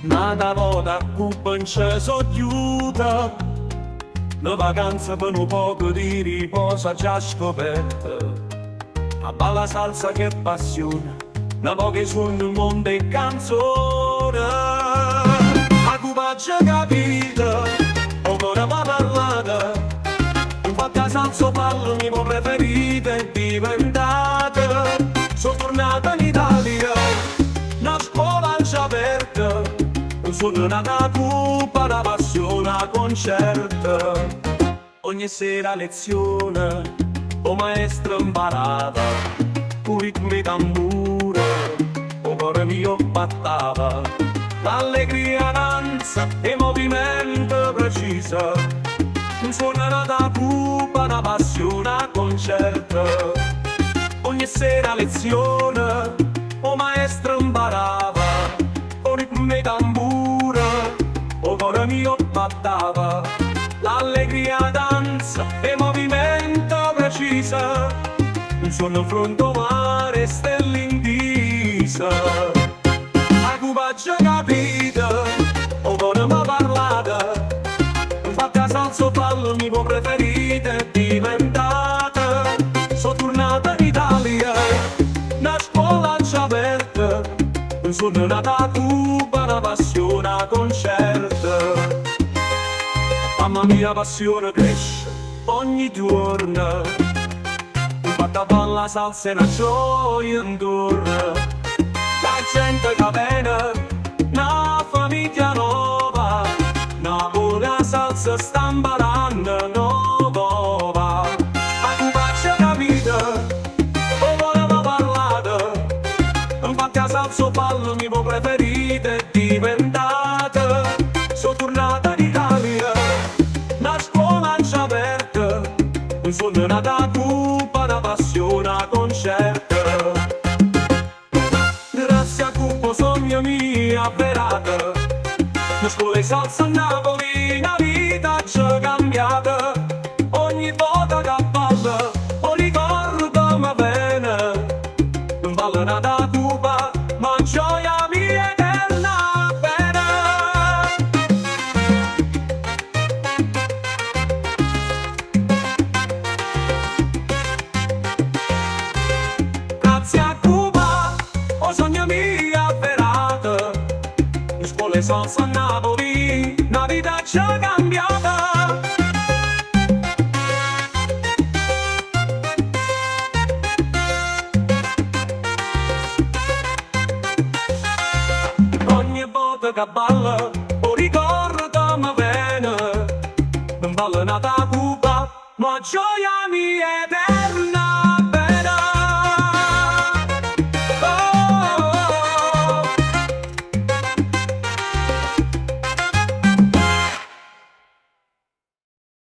Nata volta Cuba in ceso chiusa, la vacanza per un poco di riposo già scoperta. A balla salsa che passione, una poche suoni il mondo e canzone. A Cuba già capita, ora va parlata, infatti la salsa parlo mio preferito è diventata. Sono tornata in Italia, una scuola già aperta, sono nata a Cuba, la passione a concerto. Ogni sera lezione, o maestro imparava, un ritmo e tamburo, o cuore mio battava. L'allegria, danza e movimento preciso, sono nata a Cuba, la passione a concerto. Ogni sera lezione, o maestro imparava, un ritmo e tamburo, o cuore mio battava. L'allegria, danza e movimento preciso, sono fronte mare, stelle in disa. A Cuba già capita, o con me parlata, infatti la salsa ballo mio preferito è diventata. Sono tornata in Italia, una scuola già aperta, sono nata a Cuba, una passione a concerto. Mamma mia passione cresce ogni giorno, infatti a la salsa è una gioia intorno. La gente che viene, una famiglia nuova, Napoli la salsa sta imparando nuova. A Cuba c'è capito, o voleva parlare, infatti la salsa ballo mio preferito è diventata. Sono tornata in Italia, una scuola già aperta, sono nata a Cuba, una passione a concerto. Grazie a Cuba sogno mia avverata, la scuola di salsa a Napoli, la vita ci è cambiata. Ogni volta che ballo, o ricordo mi viene, ballo nata a Cuba, ma gioia mia eterna bene. Grazie a Cuba, o sogno mia avverata, le scuole salsa a Napoli, una vita ci è cambiata. Ogni volta che ballo, o ricordo mi viene, ballo nata a Cuba, ma gioia mia eterna.